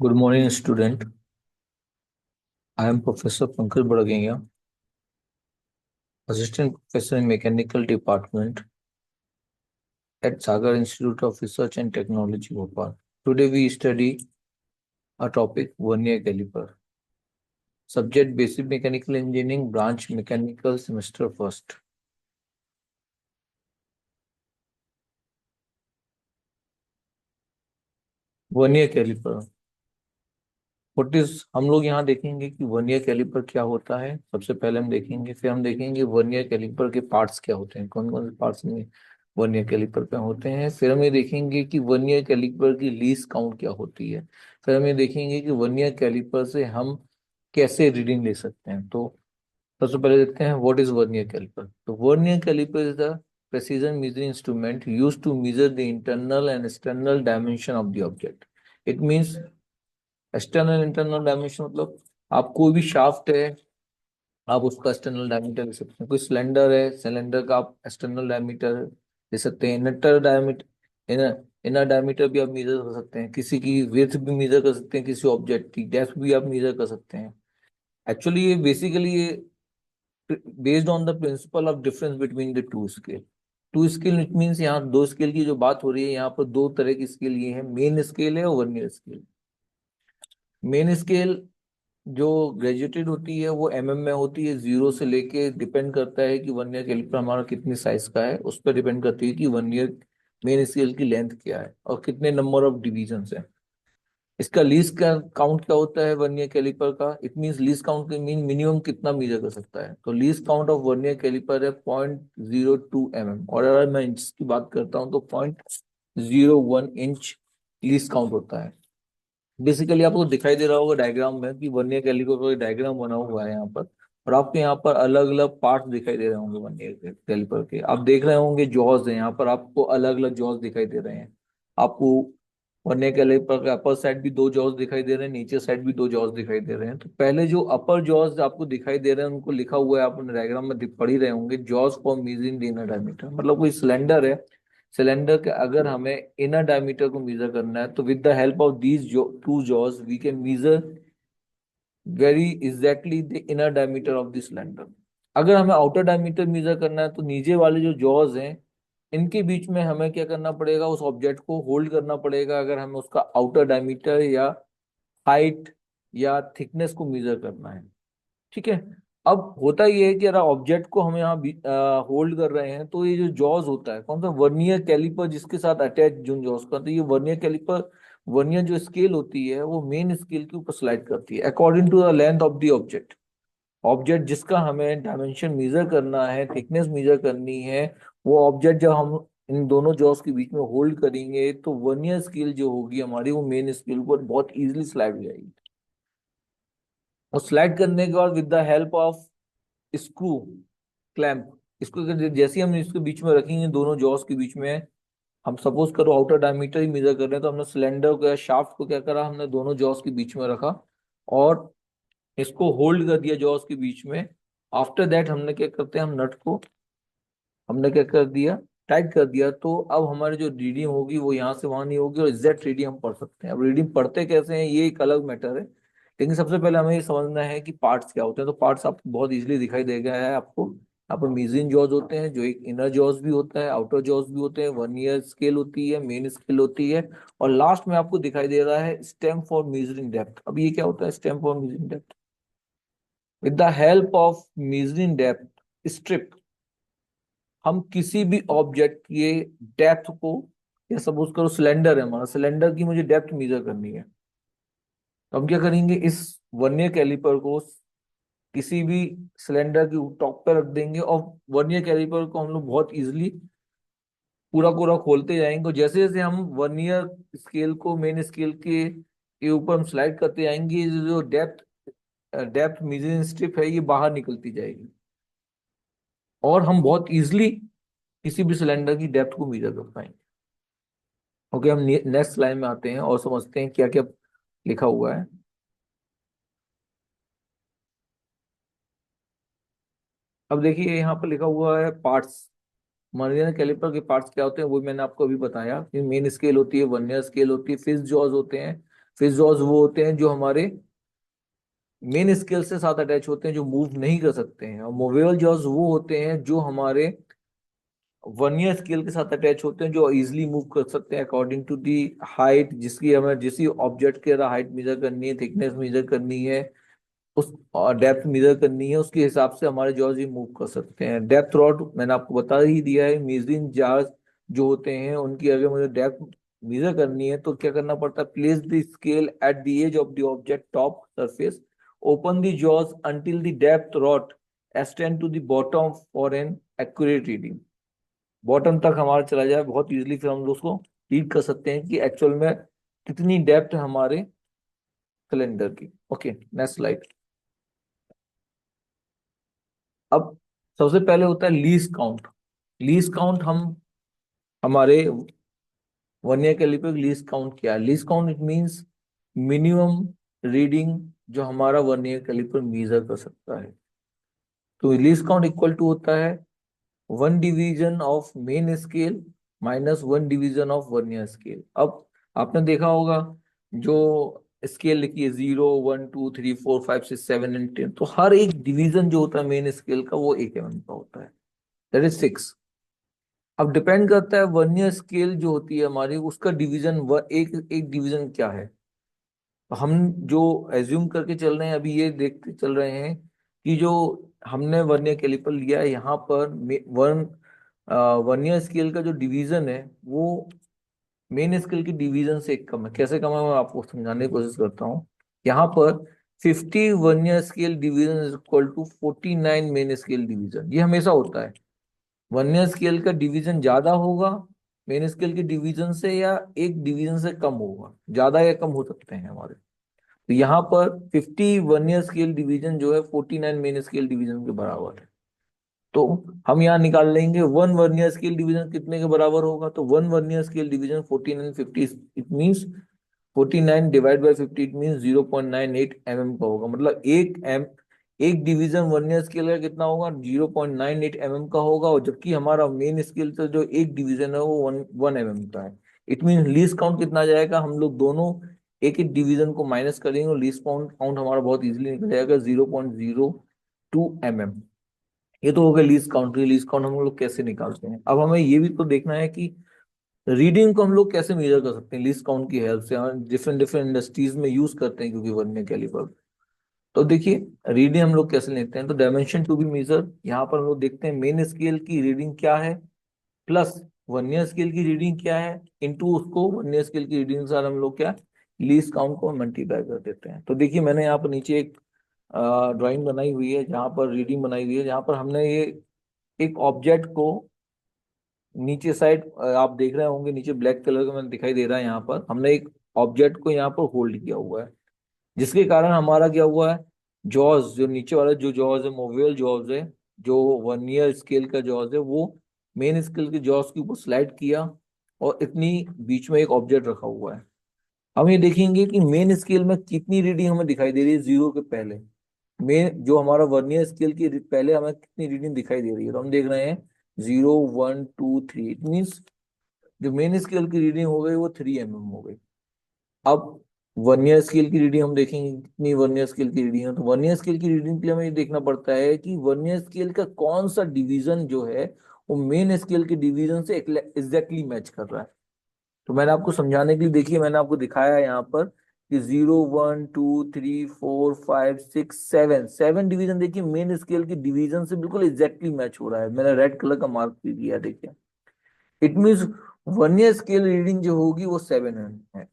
Good morning, student. I am Professor Pankaj Badagaya, Assistant Professor in Mechanical Department at Sagar Institute of Research and Technology, Bhopal. Today we study a topic vernier caliper. Subject Basic Mechanical Engineering, Branch Mechanical, Semester First. Vernier caliper what is हम लोग यहाँ देखेंगे कि vernier caliper क्या होता है। सबसे पहले हम देखेंगे, फिर हम देखेंगे वर्नियर कैलिपर के पार्ट्स क्या होते हैं, कौन कौन से पार्ट्स में वर्नियर कैलिपर पे होते हैं। फिर हम ये देखेंगे कि वर्नियर कैलिपर की लीस्ट काउंट क्या होती है। फिर हम ये देखेंगे कि वर्नियर कैलिपर से हम कैसे रीडिंग ले सकते हैं। तो सबसे पहले देखते हैं व्हाट इज वर्नियर कैलिपर। तो vernier caliper is the precision measuring instrument used to measure the internal and external dimension of the object. It means external internal dimension मतलब आप कोई भी शाफ्ट है, आप उसका एक्सटर्नल डायमीटर ले सकते हैं। कोई सिलेंडर है, सिलेंडर का आप एक्सटर्नल डायमीटर ले सकते हैं। इनर डायमीटर, इनर डायमीटर भी आप मेजर कर सकते हैं। किसी की विड्थ भी मेजर कर सकते हैं, किसी ऑब्जेक्ट की डेप्थ भी आप मेजर कर सकते हैं। एक्चुअली ये बेसिकली ये based on the principle of difference between the two scale. Two scale it means यहाँ दो स्केल की जो बात हो रही है, यहाँ पर दो तरह की स्केल ये है, मेन स्केल है और वर्नियर स्केल। मेन स्केल जो ग्रेजुएटेड होती है वो में होती है, जीरो से लेके डिपेंड करता है कि वर्नियर कैलिपर हमारा कितनी साइज का है, उस पर डिपेंड करती है कि वर्नियर मेन स्केल की लेंथ क्या है और कितने नंबर ऑफ डिविजन है। इसका लीस्ट का काउंट क्या होता है वर्नियर कैलिपर का, इट मीन लीस्ट काउंट के मीन मिनिमम कितना मीजर कर सकता है। तो least count of vernier caliper है 0.02 और अगर मैं इंच की बात करता हूँ तो 0.01 इंच लीस्ट काउंट होता है। बेसिकली आपको दिखाई दे रहा होगा डायग्राम में कि वर्नियर कैलिपर का डायग्राम बना हुआ है यहाँ पर, और आपको यहाँ पर अलग अलग पार्ट दिखाई दे रहे होंगे वर्नियर कैलिपर के। आप देख रहे होंगे जॉज है, यहाँ पर आपको अलग अलग जॉज दिखाई दे रहे हैं। आपको वर्नियर कैलिपर का अपर साइड भी दो जॉज दिखाई दे रहे हैं, नीचे साइड भी दो जॉज दिखाई दे रहे हैं। तो पहले जो अपर जॉज आपको दिखाई दे रहे हैं उनको लिखा हुआ है, आप डायग्राम में पढ़ ही रहे होंगे, jaws for measuring the inner diameter. मतलब कोई सिलेंडर है, सिलेंडर के अगर हमें इनर डायमीटर को मेजर करना है तो with the help of these two jaws we can measure very exactly the inner diameter of the cylinder. अगर हमें आउटर डायमीटर मेजर करना है तो नीचे वाले जो जॉज हैं इनके बीच में हमें क्या करना पड़ेगा, उस ऑब्जेक्ट को होल्ड करना पड़ेगा अगर हमें उसका आउटर डायमीटर या हाइट या थिकनेस को मेजर करना है। ठीक है। अब होता ये है कि अगर ऑब्जेक्ट को हम यहाँ होल्ड कर रहे हैं तो ये जो जॉज होता है कौन सा, वर्नियर कैलिपर जिसके साथ अटैच जो जॉज का, तो ये वर्नियर कैलिपर, वर्नियर जो स्केल होती है वो मेन स्केल के ऊपर स्लाइड करती है according to the length of the object. Object जिसका हमें डायमेंशन मेजर करना है, थिकनेस मेजर करनी है, वो ऑब्जेक्ट जब हम इन दोनों जॉज के बीच में होल्ड करेंगे तो वर्नियर स्केल जो होगी हमारी वो मेन स्केल पर बहुत इजीली स्लाइड हो जाएगी। और स्लाइड करने के बाद with the help of screw clamp, इसको जैसे ही हम इसके बीच में रखेंगे दोनों जॉस के बीच में, हम सपोज करो आउटर डायमीटर ही मेजर कर रहे हैं तो हमने सिलेंडर को या शाफ्ट को क्या करा, हमने दोनों जॉस के बीच में रखा और इसको होल्ड कर दिया जॉस के बीच में। आफ्टर दैट हमने क्या करते हैं, हम नट को हमने क्या कर दिया, टाइट कर दिया। तो अब हमारी जो रीडिंग होगी वो यहाँ से वहां नहीं होगी और एग्जैक्ट रीडिंग हम पढ़ सकते हैं। अब रीडिंग पढ़ते कैसे हैं ये एक अलग मैटर है, लेकिन सबसे पहले हमें ये समझना है कि पार्ट्स क्या होते हैं। तो पार्ट्स आपको बहुत इजीली दिखाई दे गया है आपको। यहाँ पर मीजिंग जॉज होते हैं, जो एक इनर जॉज भी होता है, आउटर जॉज भी होते हैं, वर्नियर स्केल होती है, मेन स्केल होती है, और लास्ट में आपको दिखाई दे रहा है स्टेम फॉर मेजरिंग डेप्थ। अब ये क्या होता है stem for measuring depth, with the help of measuring depth strip हम किसी भी ऑब्जेक्ट के डेप्थ को, या सपोज करो सिलेंडर है हमारा, सिलेंडर की मुझे डेप्थ मेजर करनी है, तो हम क्या करेंगे, इस वर्नियर कैलिपर को किसी भी सिलेंडर के टॉप पे रख देंगे और वर्नियर कैलिपर को हम लोग बहुत इजीली पूरा पूरा खोलते जाएंगे। और जैसे जैसे हम वर्नियर स्केल को मेन स्केल के ऊपर हम स्लाइड करते जाएंगे, ये जो डेप्थ डेप्थ मेजरिंग स्ट्रिप है ये बाहर निकलती जाएगी और हम बहुत इजीली किसी भी सिलेंडर की डेप्थ को मेजर कर पाएंगे। ओके, हम नेक्स्ट लाइन में आते हैं और समझते हैं क्या क्या लिखा हुआ है। अब देखिए यहाँ पर लिखा हुआ है पार्ट्स। वर्नियर कैलिपर के पार्ट्स क्या होते हैं वो मैंने आपको अभी बताया कि मेन स्केल होती है, वर्नियर स्केल होती है, फिक्स जॉज होते हैं, फिक्स जॉज वो होते हैं जो हमारे मेन स्केल से साथ अटैच होते हैं, जो मूव नहीं कर सकते हैं। और मूवेबल जॉज वो होते हैं जो हमारे वर्नियर स्केल के साथ अटैच होते हैं, जो इजीली मूव कर सकते हैं अकॉर्डिंग टू दी हाइट, जिसकी हमें जिस ऑब्जेक्ट के हाइट मेजर करनी है, थिकनेस मेजर करनी है, उस डेप्थ मेजर करनी है, उसके हिसाब से हमारे जॉज ये मूव कर सकते हैं। डेप्थ रॉड मैंने आपको बता ही दिया है, मेजरिंग जार्स जो होते हैं उनकी अगर मुझे डेप्थ मेजर करनी है तो क्या करना पड़ता है, place the scale at the edge of the object top surface, open the jaws until the depth rod extend to the bottom for an accurate reading। Bottom तक हमारा चला जाए बहुत इजीली, फिर हम लोग उसको रीड कर सकते हैं कि एक्चुअल में कितनी डेप्थ है हमारे सिलेंडर की। Okay, next slide. अब सबसे पहले होता है लीस्ट काउंट। लीस्ट काउंट हम हमारे वर्नियर कैलिपर लीस्ट काउंट क्या है? Least count it means minimum reading जो हमारा वर्नियर कैलिपर मेजर कर सकता है। तो लीस्ट काउंट इक्वल टू होता है one division of main scale minus one division of vernier scale. अब आपने देखा होगा जो स्केल लिखी है 0 1 2 3 4 5 6 7 एंड 10, तो हर एक डिवीजन जो होता है मेन स्केल का वो 1 mm का होता है, दैट इज 6। अब डिपेंड करता है वर्नियर स्केल जो होती है हमारी, उसका डिवीजन एक एक डिवीजन क्या है। तो हम जो एज्यूम करके चल रहे हैं अभी, ये देखते चल रहे हैं कि जो हमने वर्नियर कैलिपर लिया है यहाँ पर वन वर्नियर स्केल का जो डिवीजन है वो मेन स्केल की डिवीजन से एक कम है। कैसे कम है मैं आपको समझाने की कोशिश करता हूँ। यहाँ पर 50 vernier scale division is equal to 49 main scale division. ये हमेशा होता है, वर्नियर स्केल का डिवीजन ज्यादा होगा मेन स्केल के डिवीजन से, या एक डिवीजन से कम होगा, ज्यादा या कम हो सकते हैं हमारे। तो यहाँ पर 50 वर्नियर स्केल डिवीजन जो है 49 मेन स्केल डिवीजन के बराबर है। तो हम यहाँ निकाल लेंगे वन वर्नियर स्केल डिवीजन कितने के बराबर होगा। तो one vernier scale division 49 50, it means 49 divide by 50, it means 0.98 mm का होगा। मतलब एक डिवीजन वर्नियर स्केल का कितना होगा, 0.98 mm का होगा। और जबकि हमारा मेन स्केल से जो एक डिवीजन है वो वन वन mm का है। इट मीन लीस्ट काउंट कितना आ जाएगा, हम लोग दोनों एक एक डिवीजन को माइनस करेंगे और लीस्ट काउंट काउंट हमारा बहुत इजीली निकल जाएगा, 0.02 mm। ये तो हो गया लीस्ट काउंट। लीस्ट काउंट हम लोग कैसे निकालते हैं, अब हमें ये भी तो देखना है कि रीडिंग को हम लोग कैसे मेजर कर सकते हैं लीस्ट काउंट की हेल्प से। डिफरेंट डिफरेंट इंडस्ट्रीज में यूज करते हैं क्योंकि वर्नियर कैलिपर। तो देखिए रीडिंग हम लोग कैसे लेते हैं, तो डायमेंशन टू बी मेजर, यहाँ पर हम लोग देखते हैं मेन स्केल की रीडिंग क्या है प्लस वर्नियर स्केल की रीडिंग क्या है, इनटू उसको वर्नियर स्केल की रीडिंग के साथ हम लोग क्या लीस्ट काउंट को मल्टीप्लाई कर देते हैं। तो देखिए मैंने यहाँ पर नीचे एक ड्राइंग बनाई हुई है जहाँ पर रीडिंग बनाई हुई है, जहाँ पर हमने ये एक ऑब्जेक्ट को नीचे साइड आप देख रहे होंगे, नीचे ब्लैक कलर का मैंने दिखाई दे रहा है, यहाँ पर हमने एक ऑब्जेक्ट को यहाँ पर होल्ड किया हुआ है, जिसके कारण हमारा क्या हुआ है, जॉज जो नीचे वाला जो जॉज है मोवियल जॉज है, जो वर्नियर स्केल का जॉज है वो मेन स्केल के जॉज के ऊपर स्लाइड किया और इतनी बीच में एक ऑब्जेक्ट रखा हुआ है। हम ये देखेंगे कि मेन स्केल में कितनी रीडिंग हमें दिखाई दे रही है जीरो के पहले। मेन जो हमारा वर्नियर स्केल की पहले हमें कितनी रीडिंग दिखाई दे रही है, तो हम देख रहे हैं 0 1 2 3, इट मीन्स जो मेन स्केल की रीडिंग हो गई वो 3 mm हो गई। अब वर्नियर स्केल की रीडिंग हम देखेंगे कितनी वर्नियर स्केल की रीडिंग है। तो वर्नियर स्केल की रीडिंग के लिए हमें ये देखना पड़ता है कि वर्नियर स्केल का कौन सा डिवीजन जो है वो मेन स्केल के डिवीजन से एग्जैक्टली मैच कर रहा है। तो मैंने आपको समझाने के लिए देखिए मैंने आपको दिखाया है यहाँ पर कि 0 1 2 3 4 5 6 7 7 डिवीजन देखिए मेन स्केल की डिवीजन से बिल्कुल एग्जैक्टली मैच हो रहा है। मैंने रेड कलर का मार्क भी दिया देखिए, it means vernier scale reading जो होगी वो 7 है।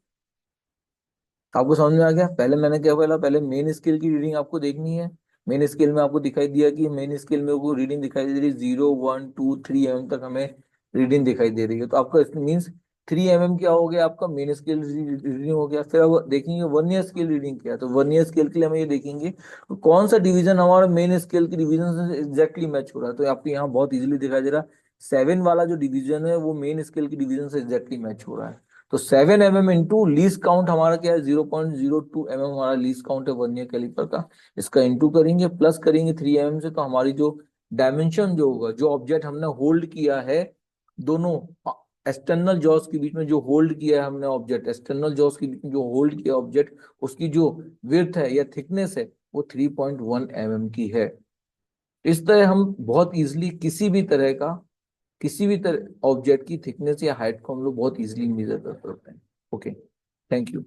आपको समझ में आ गया? पहले मैंने क्या बोला, पहले मेन स्केल की रीडिंग आपको देखनी है। मेन स्केल में आपको दिखाई दिया कि मेन स्केल में वो रीडिंग दिखाई दे रही है 0 1 2 3 mm तक हमें रीडिंग दिखाई दे रही है। तो आपका मीन्स 3 mm क्या हो गया, आपका मेन स्केल रीडिंग हो गया। फिर अब देखेंगे वर्नियर स्केल रीडिंग क्या है, तो वर्नियर स्केल के लिए हम ये देखेंगे तो कौन सा डिवीजन हमारा मेन स्केल के डिवीजन से एग्जैक्टली मैच हो रहा है। तो आपको यहाँ बहुत इजीली दिखाई दे रहा है 7 वाला जो डिवीजन है वो मेन स्केल के डिवीजन से एग्जैक्टली मैच हो रहा है। तो 7 mm इंटू लीस्ट काउंट हमारा क्या है, 0.02 mm हमारा लीस्ट काउंट है वर्नियर कैलिपर का। इसका इंटू करेंगे प्लस करेंगे 3 mm से, तो हमारी जो डायमेंशन जो होगा, जो ऑब्जेक्ट हमने होल्ड किया है दोनों एक्सटर्नल जॉस के बीच में जो होल्ड किया है हमने ऑब्जेक्ट, एक्सटर्नल जॉस के बीच में जो होल्ड किया ऑब्जेक्ट, उसकी जो विड्थ है या थिकनेस है वो 3.1 mm की है। इस तरह हम बहुत इजीली किसी भी तरह ऑब्जेक्ट की थिकनेस या हाइट को हम लोग बहुत इजीली मेजर कर सकते हैं। Okay, thank you.